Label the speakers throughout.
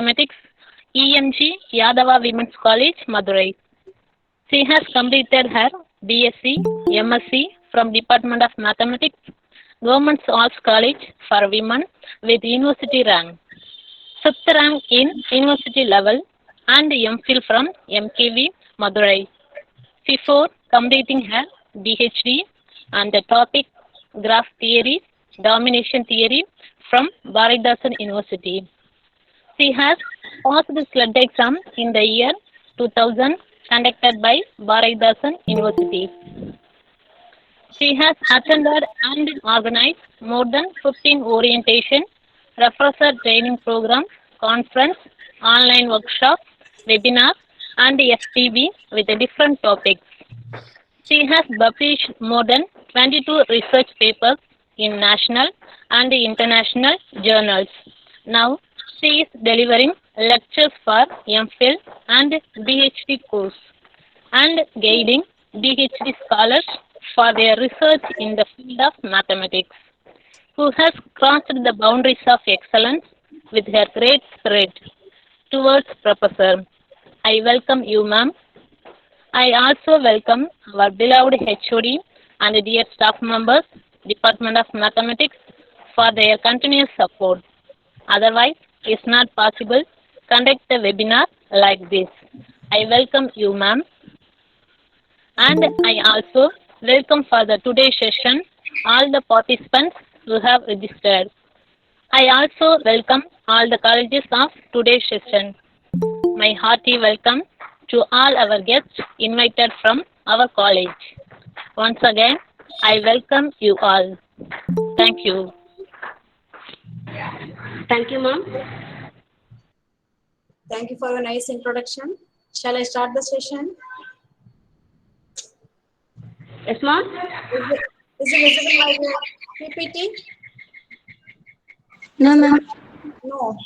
Speaker 1: Mathematics, EMG Yadava Women's College, Madurai. She has completed her BSc, MSc from Department of Mathematics, Government Arts College for Women with university rank, fifth rank in university level, and MPhil from MKV, Madurai. Before completing her PhD on the topic graph theory, domination theory from Bharatdasan University. She has passed the SLED exam in the year 2000 conducted by Bharatdasan University. She has attended and organized more than 15 orientation, refresher training programs, conference, online workshops, webinars, and FPV with different topics. She has published more than 22 research papers in national and international journals. Now, she is delivering lectures for MPhil and PhD course and guiding PhD scholars for their research in the field of mathematics, who has crossed the boundaries of excellence with her great spirit towards Professor. I welcome you, ma'am. I also welcome our beloved HOD and dear staff members, Department of Mathematics, for their continuous support. Otherwise, it's not possible conduct a webinar like this. I welcome you, ma'am, and I also welcome for the today's session all the participants who have registered. I also welcome all the colleges of today's session. My hearty welcome to all our guests invited from our college. Once again, I welcome you all. Thank you.
Speaker 2: Thank you, ma'am.
Speaker 3: Thank you for your nice introduction. Shall I start the session?
Speaker 2: Yes, ma'am.
Speaker 3: Is it visible my PPT?
Speaker 2: No, ma'am.
Speaker 3: No.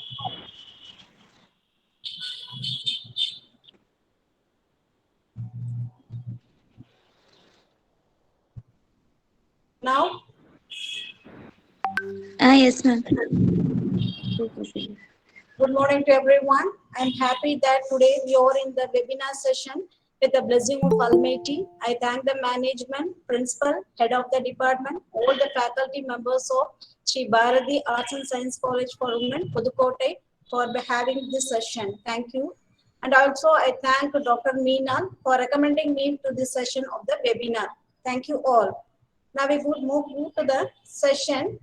Speaker 3: Now?
Speaker 2: Yes, ma'am.
Speaker 3: Good morning to everyone. I'm happy that today we are in the webinar session with the blessing of Almighty. I thank the management, principal, head of the department, all the faculty members of Sri Bharati Arts and Science College for Women, Pudukkottai, for having this session. Thank you. And also I thank Dr. Meena for recommending me to this session of the webinar. Thank you all. Now we would move to the session.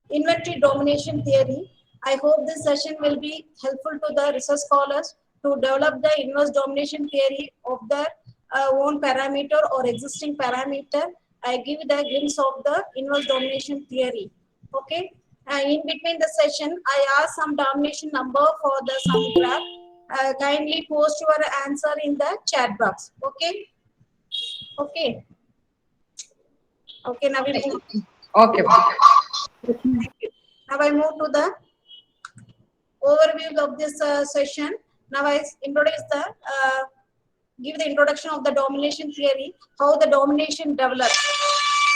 Speaker 3: Inventory domination theory. I hope this session will be helpful to the research scholars to develop the inverse domination theory of their own parameter or existing parameter. I give the glimpse of the inverse domination theory. Okay. In between the session, I ask some domination number for the some graph. Kindly post your answer in the chat box. Okay. Okay. Okay. Now we move.
Speaker 4: Okay.
Speaker 3: Now I move to the overview of this session. Now I introduce the give the introduction of the domination theory, how the domination develops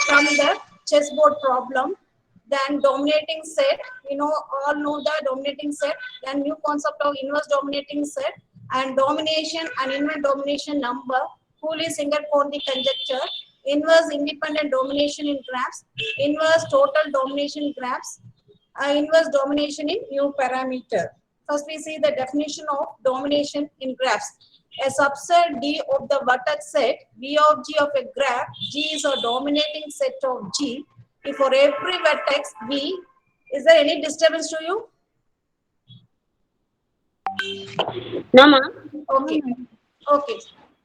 Speaker 3: from the chessboard problem, then dominating set. We all know the dominating set, then new concept of inverse dominating set, and domination and inverse domination number, Cooley-Singer-Conti conjecture, inverse independent domination in graphs, inverse total domination graphs, inverse domination in new parameter. First we see the definition of domination in graphs. A subset D of the vertex set V of G of a graph, G is a dominating set of G. If for every vertex V, is there any disturbance to you?
Speaker 2: No, ma'am.
Speaker 3: Okay. Okay.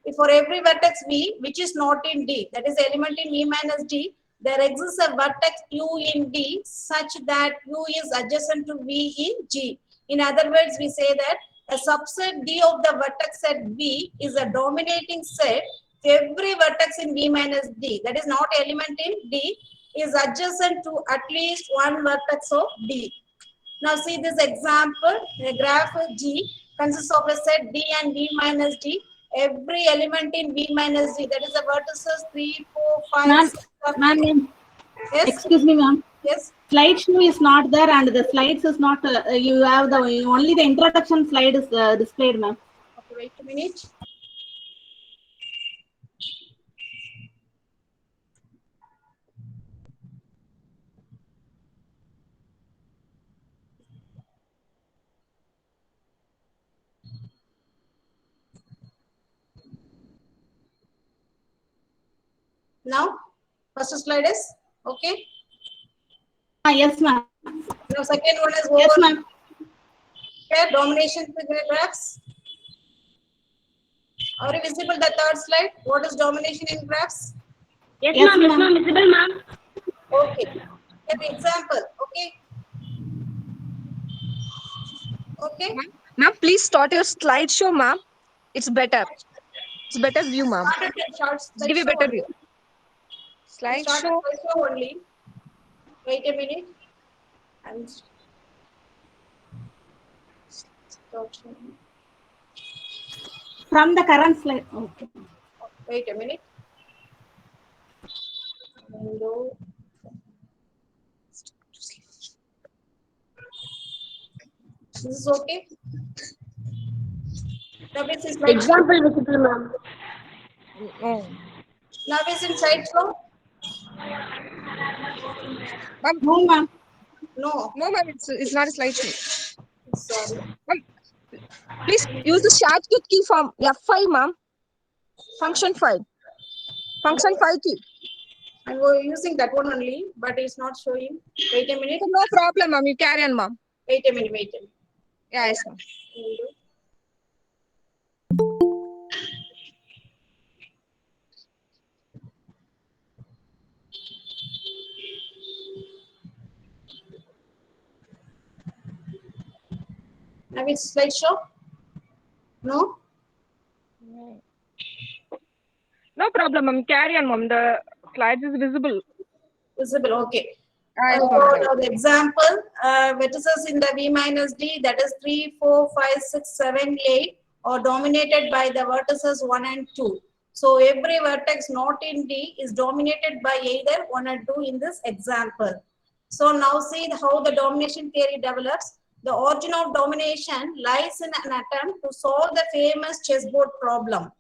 Speaker 3: If for every vertex V, which is not in D, that is element in V minus D, there exists a vertex U in D such that U is adjacent to V in G. In other words, we say that a subset D of the vertex set V is a dominating set. Every vertex in V minus D, that is not element in D, is adjacent to at least one vertex of D. Now see this example, a graph G consists of a set D and V minus D. Every element in V minus D, that is the vertices 3, 4, 5, 6.
Speaker 4: Ma'am,
Speaker 3: Yes?
Speaker 4: excuse me, ma'am.
Speaker 3: Yes.
Speaker 4: Slideshow is not there, and the slides is not. You have the only the introduction slide is displayed, ma'am.
Speaker 3: Okay, wait a minute. Now, first slide is okay.
Speaker 4: Yes, ma'am.
Speaker 3: Now, second one is
Speaker 4: Yes,
Speaker 3: over.
Speaker 4: ma'am.
Speaker 3: Okay, domination graphs. Are you visible the third slide? What is domination in graphs?
Speaker 2: Yes,
Speaker 4: Yes,
Speaker 2: ma'am. Yes,
Speaker 4: ma'am.
Speaker 2: ma'am. Visible, ma'am.
Speaker 3: Okay. An example. Okay. Okay.
Speaker 5: Ma'am, please start your slideshow, ma'am. It's better. It's better view, ma'am.
Speaker 3: Started with short
Speaker 5: Give you
Speaker 3: slideshow
Speaker 5: better
Speaker 3: only.
Speaker 5: view.
Speaker 3: Started
Speaker 5: Slideshow.
Speaker 3: slideshow only. Wait a minute. And
Speaker 4: From the current slide. Okay.
Speaker 3: wait a minute. Window. This is okay. Now this is slideshow.
Speaker 2: Example visible, ma'am.
Speaker 5: No.
Speaker 3: Now is in slideshow.
Speaker 5: Ma'am,
Speaker 4: No, ma'am.
Speaker 3: No.
Speaker 5: no, ma'am. It's not a slideshow.
Speaker 3: Sorry.
Speaker 5: Ma'am, please use the shortcut key from F5, ma'am. Function 5. Function 5 key.
Speaker 3: I'm using that one only, but it's not showing. Wait a minute.
Speaker 5: No problem, ma'am. You carry on, ma'am.
Speaker 3: Wait a minute. Wait a minute.
Speaker 5: Yeah, yes, ma'am.
Speaker 3: Window. Now it's slideshow. No.
Speaker 5: No problem, ma'am. Carry on, ma'am. The slides is visible.
Speaker 3: Visible. Okay.
Speaker 5: Yes,
Speaker 3: So
Speaker 5: ma'am.
Speaker 3: now the example, vertices in the V minus D, that is 3, 4, 5, 6, 7, 8, are dominated by the vertices 1 and 2. So every vertex not in D is dominated by either 1 or 2 in this example. So now see how the domination theory develops. The origin of domination lies in an attempt to solve the famous chessboard problem.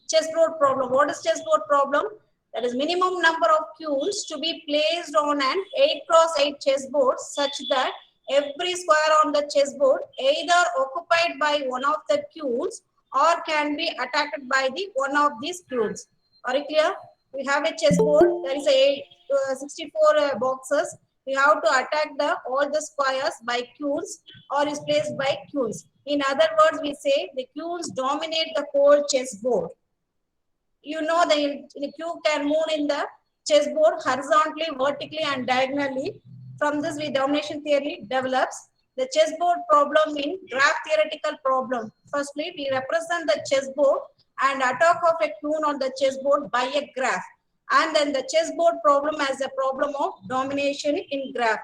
Speaker 3: Chessboard problem. What is chessboard problem? That is minimum number of cubes to be placed on an 8x8 chessboard such that every square on the chessboard either occupied by one of the cubes or can be attacked by the one of these cubes. Are you clear? We have a chessboard. There is a 64 boxes. We have to attack all the squares by cubes or is placed by cubes. In other words, we say the cubes dominate the whole chessboard. You know the cube can move in the chessboard horizontally, vertically, and diagonally. From this, the domination theory develops. The chessboard problem in graph theoretical problem. Firstly, we represent the chessboard and attack of a queen on the chessboard by a graph. And then the chessboard problem as a problem of domination in graph.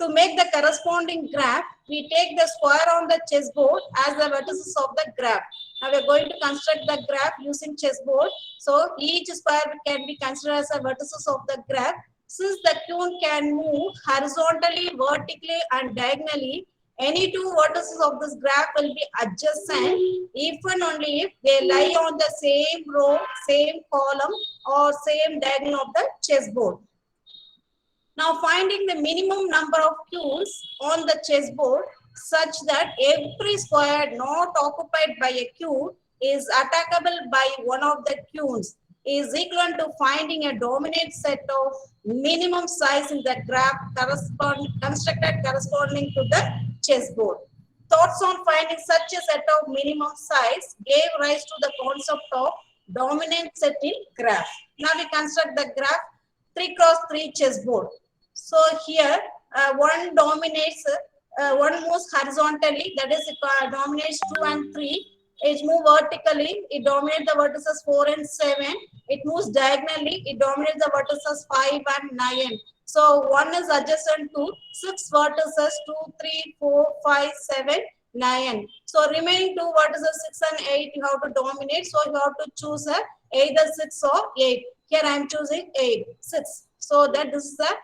Speaker 3: To make the corresponding graph, we take the square on the chessboard as the vertices of the graph. Now we are going to construct the graph using chessboard. So each square can be considered as a vertices of the graph. Since the queen can move horizontally, vertically, and diagonally, any two vertices of this graph will be adjacent if and only if they lie on the same row, same column, or same diagonal of the chessboard. Now finding the minimum number of cubes on the chessboard such that every square not occupied by a cube is attackable by one of the cubes is equal to finding a dominant set of minimum size in the graph constructed corresponding to the chessboard. Thoughts on finding such a set of minimum size gave rise to the concept of dominant set in graph. Now we construct the graph 3x3 chessboard. So here one dominates, one moves horizontally, that is it dominates 2 and 3. It moves vertically, it dominates the vertices 4 and 7. It moves diagonally, it dominates the vertices 5 and 9. So 1 is adjacent to 6 vertices 2, 3, 4, 5, 7, 9. So remaining 2 vertices 6 and 8 you have to dominate. So you have to choose either 6 or 8. Here I am choosing 8, 6. So that this is the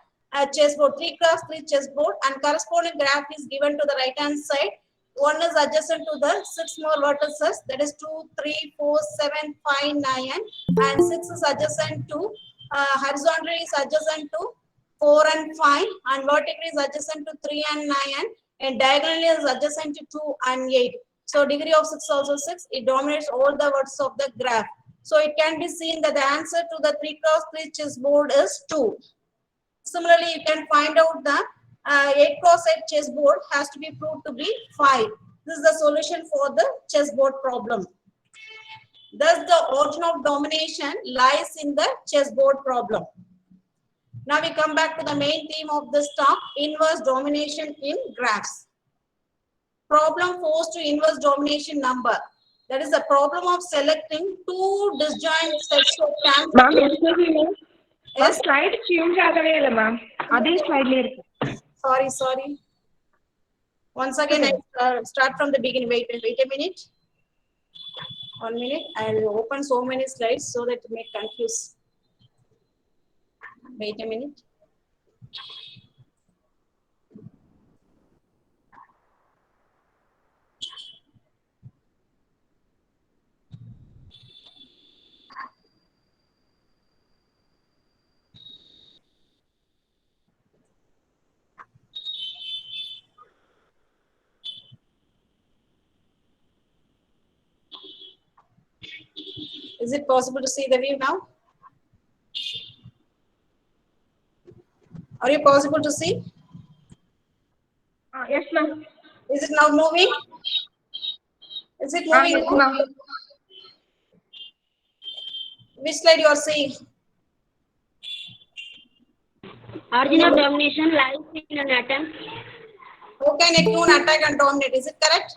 Speaker 3: chessboard, 3 cross 3 chessboard, and corresponding graph is given to the right hand side. One is adjacent to the 6 more vertices, that is 2, 3, 4, 7, 5, 9, and 6 is adjacent to, horizontally is adjacent to 4 and 5, and vertically is adjacent to 3 and 9, and diagonally is adjacent to 2 and 8. So degree of 6 also 6, it dominates all the vertices of the graph. So it can be seen that the answer to the 3 cross 3 chessboard is 2. Similarly, you can find out the 8 cross 8 chessboard has to be proved to be 5. This is the solution for the chessboard problem. Thus, the origin of domination lies in the chessboard problem. Now we come back to the main theme of this talk, inverse domination in graphs. Problem 4 to inverse domination number. That is the problem of selecting two disjoint sets of
Speaker 5: Ma'am,
Speaker 3: tangent.
Speaker 5: excuse me, ma'am.
Speaker 3: Yes?
Speaker 5: Slide change ಆಗಲೇ ಇಲ್ಲ ma'am ಅದೇ slide ಇರುತ್ತೆ.
Speaker 3: Sorry. Once again, I start from the beginning. Wait a minute. 1 minute. I'll open so many slides so that it may confuse. Wait a minute. Is it possible to see the view now? Are you possible to see?
Speaker 5: Yes, ma'am.
Speaker 3: Is it now moving? Is it moving
Speaker 5: Yes,
Speaker 3: now?
Speaker 5: ma'am.
Speaker 3: Which slide you are seeing?
Speaker 2: Origin of domination lies in an atom.
Speaker 3: How can a tune attack and dominate? Is it correct?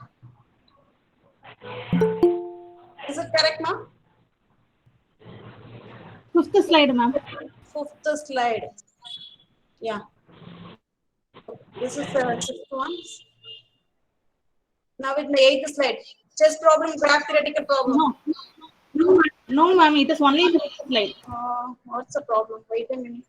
Speaker 3: Is it correct, ma'am?
Speaker 4: 5th slide, ma'am.
Speaker 3: 5th slide. Yeah. This is the 6th one. Now in the 8th slide. Chess problem, graph theoretical problem.
Speaker 4: No, ma'am. It is only the 5th slide.
Speaker 3: What's the problem? Wait a minute.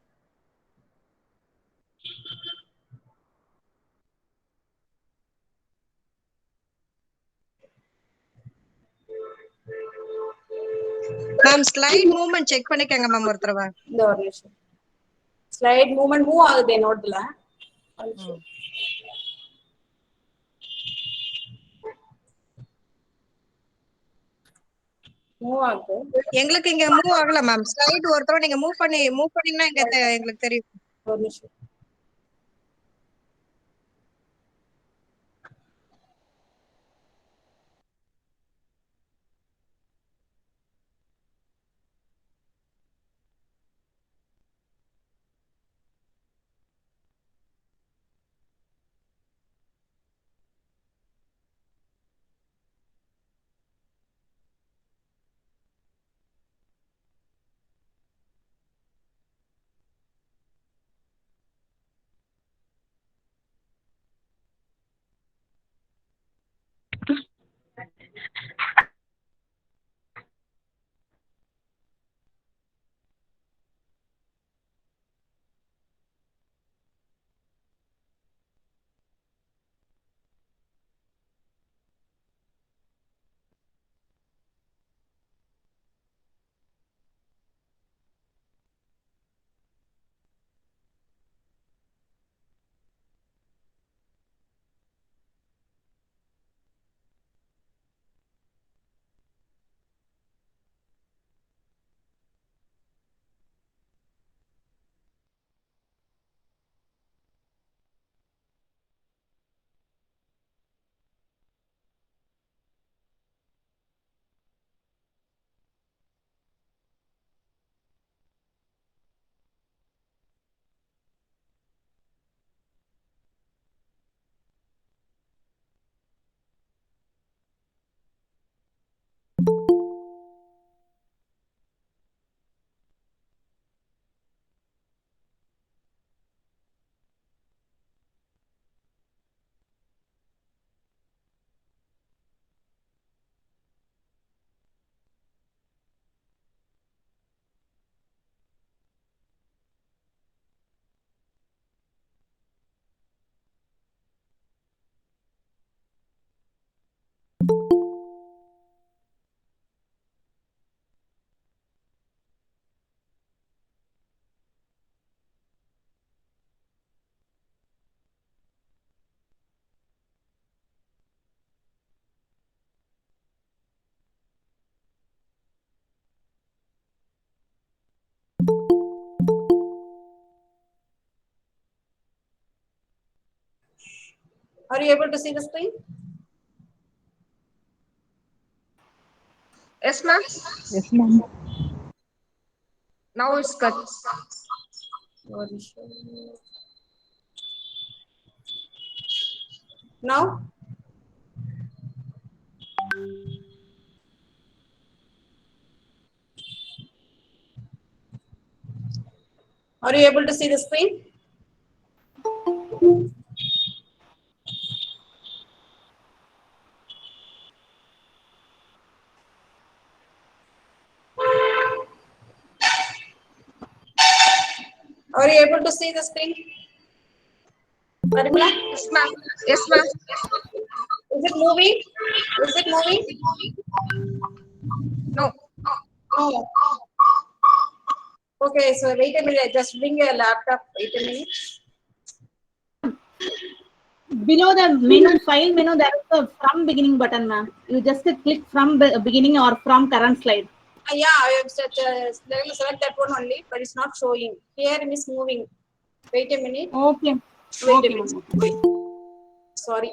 Speaker 5: Ma'am slight movement check பண்ணிக்கங்க ma'am ஒரு தடவை.
Speaker 3: இந்த ஒரு நிமிஷம். Slide movement move ஆகுது நோட்ல. Move ஆகுது.
Speaker 5: எங்களுக்கு இங்க மூவ் ஆகல மேம். ஸ்லைட் ஒரு தடவை நீங்க மூவ் பண்ணீங்கன்னா எங்களுக்கு தெரியும்.
Speaker 3: ஒரு நிமிஷம். Are you able to see the screen?
Speaker 5: Yes, ma'am.
Speaker 6: Yes, ma'am.
Speaker 5: Now it's cut.
Speaker 3: Now? Are you able to see the screen? Are you able to see the screen? Parimala?
Speaker 5: Yes, ma'am. Yes, ma'am.
Speaker 3: Is it moving? Is it moving?
Speaker 5: No.
Speaker 3: No. Okay, so wait a minute. Just bring your laptop. Wait a minute.
Speaker 4: Below the menu, file menu, there is a from beginning button, ma'am. You just click from beginning or from current slide.
Speaker 3: Yeah, I have select that one only, but it's not showing. Here it is moving. Wait a minute.
Speaker 4: Okay.
Speaker 3: Wait
Speaker 4: Okay,
Speaker 3: a minute.
Speaker 4: ma'am.
Speaker 3: Wait. Sorry.